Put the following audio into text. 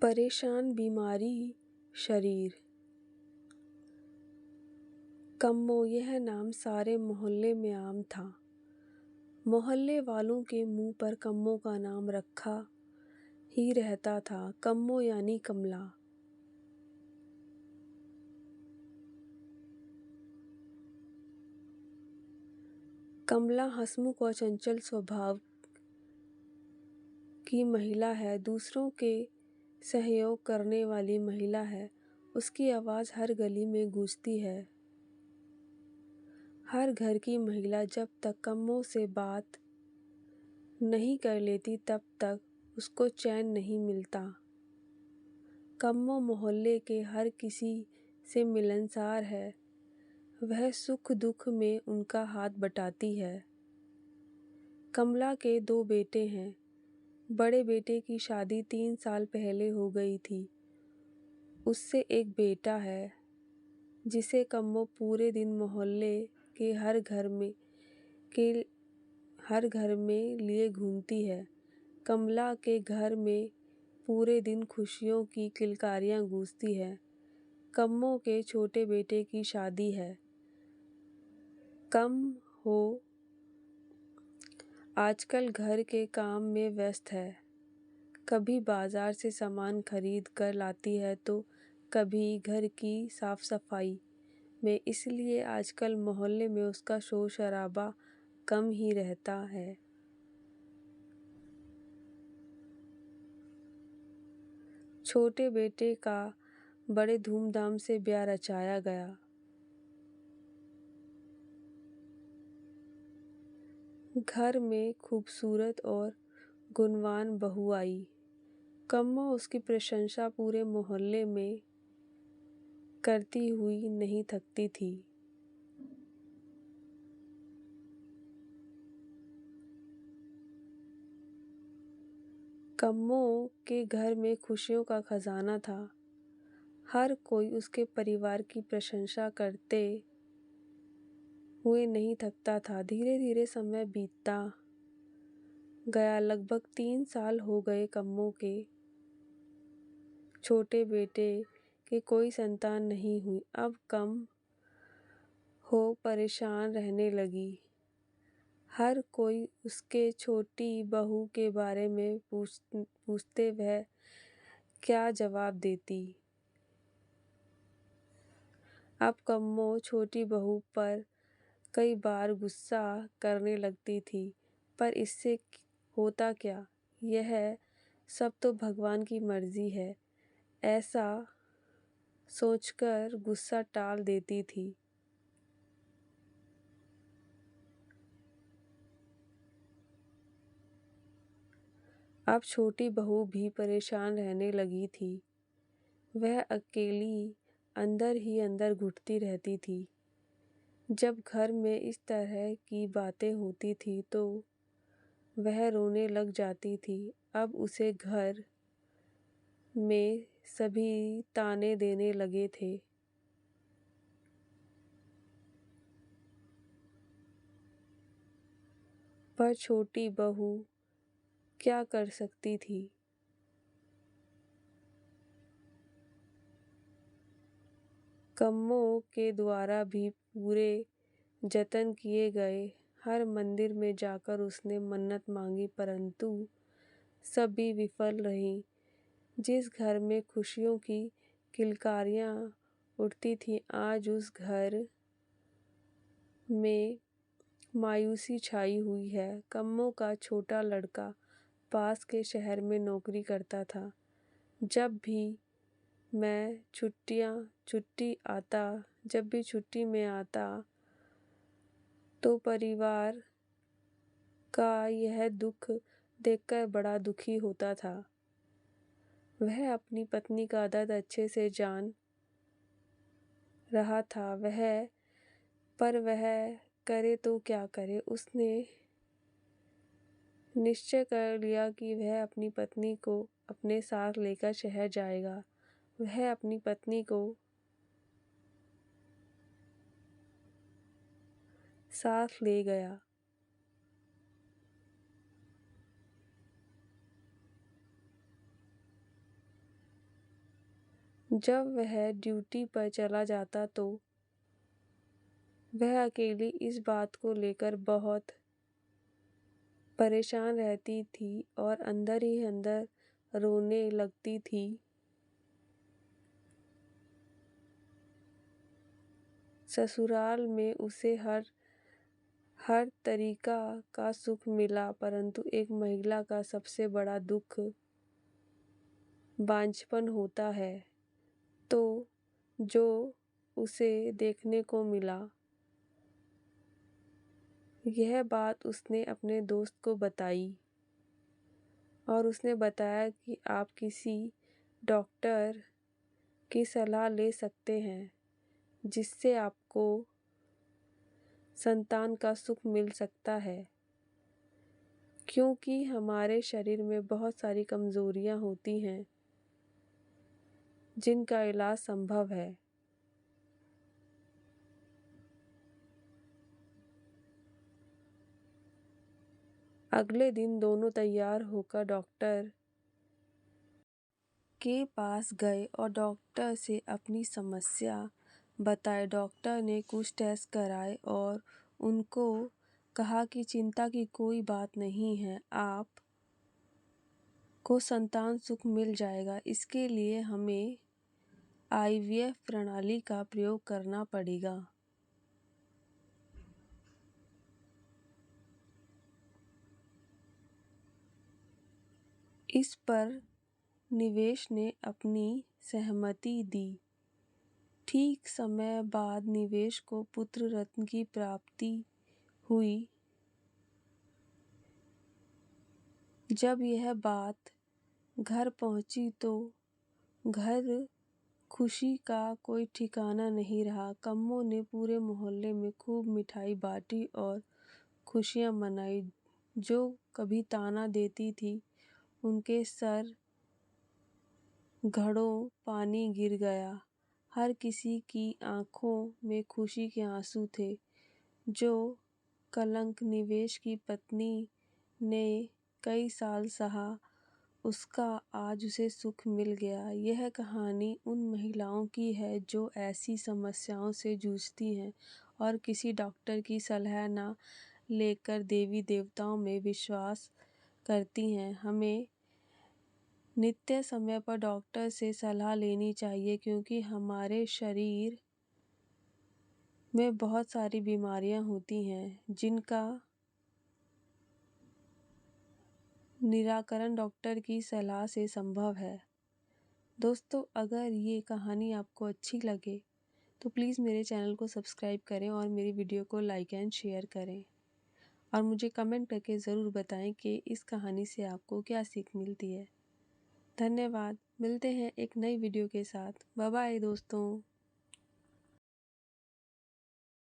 परेशान बीमारी शरीर। कम्मो यह नाम सारे मोहल्ले में आम था। मोहल्ले वालों के मुंह पर कम्मो का नाम रखा ही रहता था। कम्मो यानी कमला। कमला हंसमुख और चंचल स्वभाव की महिला है। दूसरों के सहयोग करने वाली महिला है। उसकी आवाज़ हर गली में गूंजती है। हर घर की महिला जब तक कम्मो से बात नहीं कर लेती तब तक उसको चैन नहीं मिलता। कम्मो मोहल्ले के हर किसी से मिलनसार है। वह सुख दुख में उनका हाथ बटाती है। कमला के 2 बेटे हैं। बड़े बेटे की शादी 3 साल पहले हो गई थी। उससे एक बेटा है जिसे कम्मो पूरे दिन मोहल्ले के हर घर में लिए घूमती है। कमला के घर में पूरे दिन खुशियों की किलकारियां गूंजती है। कम्मो के छोटे बेटे की शादी है। कम हो आजकल घर के काम में व्यस्त है। कभी बाजार से सामान खरीद कर लाती है तो कभी घर की साफ सफाई में। इसलिए आजकल मोहल्ले में उसका शोर शराबा कम ही रहता है। छोटे बेटे का बड़े धूमधाम से ब्याह रचाया गया। घर में खूबसूरत और गुणवान बहू आई। कम्मो उसकी प्रशंसा पूरे मोहल्ले में करती हुई नहीं थकती थी। कम्मो के घर में खुशियों का खजाना था। हर कोई उसके परिवार की प्रशंसा करते हुए नहीं थकता था। धीरे धीरे समय बीतता गया। लगभग 3 साल हो गए। कम्मो के छोटे बेटे के कोई संतान नहीं हुई। अब कम हो परेशान रहने लगी। हर कोई उसके छोटी बहू के बारे में पूछते वह क्या जवाब देती। अब कम्मो छोटी बहू पर कई बार गुस्सा करने लगती थी। पर इससे होता क्या, यह सब तो भगवान की मर्जी है, ऐसा सोचकर गुस्सा टाल देती थी। अब छोटी बहू भी परेशान रहने लगी थी। वह अकेली अंदर ही अंदर घुटती रहती थी। जब घर में इस तरह की बातें होती थी तो वह रोने लग जाती थी। अब उसे घर में सभी ताने देने लगे थे। पर छोटी बहू क्या कर सकती थी। कम्मो के द्वारा भी पूरे जतन किए गए। हर मंदिर में जाकर उसने मन्नत मांगी परंतु सभी विफल रही। जिस घर में खुशियों की किलकारियां उठती थी आज उस घर में मायूसी छाई हुई है। कम्मो का छोटा लड़का पास के शहर में नौकरी करता था। जब भी छुट्टी में आता तो परिवार का यह दुख देखकर बड़ा दुखी होता था। वह अपनी पत्नी का दर्द अच्छे से जान रहा था। पर वह करे तो क्या करे। उसने निश्चय कर लिया कि वह अपनी पत्नी को अपने साथ लेकर शहर जाएगा। वह अपनी पत्नी को साथ ले गया। जब वह ड्यूटी पर चला जाता तो वह अकेली इस बात को लेकर बहुत परेशान रहती थी और अंदर ही अंदर रोने लगती थी। ससुराल में उसे हर तरीका का सुख मिला, परंतु एक महिला का सबसे बड़ा दुख बांझपन होता है। तो जो उसे देखने को मिला, यह बात उसने अपने दोस्त को बताई और उसने बताया कि आप किसी डॉक्टर की सलाह ले सकते हैं, जिससे आपको संतान का सुख मिल सकता है। क्योंकि हमारे शरीर में बहुत सारी कमजोरियां होती हैं जिनका इलाज संभव है। अगले दिन दोनों तैयार होकर डॉक्टर के पास गए और डॉक्टर से अपनी समस्या बताई। डॉक्टर ने कुछ टेस्ट कराए और उनको कहा कि चिंता की कोई बात नहीं है, आप को संतान सुख मिल जाएगा। इसके लिए हमें IVF प्रणाली का प्रयोग करना पड़ेगा। इस पर निवेश ने अपनी सहमति दी। ठीक समय बाद निवेश को पुत्र रत्न की प्राप्ति हुई। जब यह बात घर पहुंची तो घर खुशी का कोई ठिकाना नहीं रहा। कम्मो ने पूरे मोहल्ले में खूब मिठाई बांटी और खुशियां मनाई। जो कभी ताना देती थी, उनके सर घड़ों पानी गिर गया। हर किसी की आंखों में खुशी के आंसू थे। जो कलंक निवेश की पत्नी ने कई साल सहा, उसका आज उसे सुख मिल गया। यह कहानी उन महिलाओं की है जो ऐसी समस्याओं से जूझती हैं और किसी डॉक्टर की सलाह न लेकर देवी देवताओं में विश्वास करती हैं। हमें नित्य समय पर डॉक्टर से सलाह लेनी चाहिए, क्योंकि हमारे शरीर में बहुत सारी बीमारियां होती हैं जिनका निराकरण डॉक्टर की सलाह से संभव है। दोस्तों, अगर ये कहानी आपको अच्छी लगे तो प्लीज़ मेरे चैनल को सब्सक्राइब करें और मेरी वीडियो को लाइक एंड शेयर करें और मुझे कमेंट करके ज़रूर बताएं कि इस कहानी से आपको क्या सीख मिलती है। धन्यवाद। मिलते हैं एक नई वीडियो के साथ। बाय बाय दोस्तों।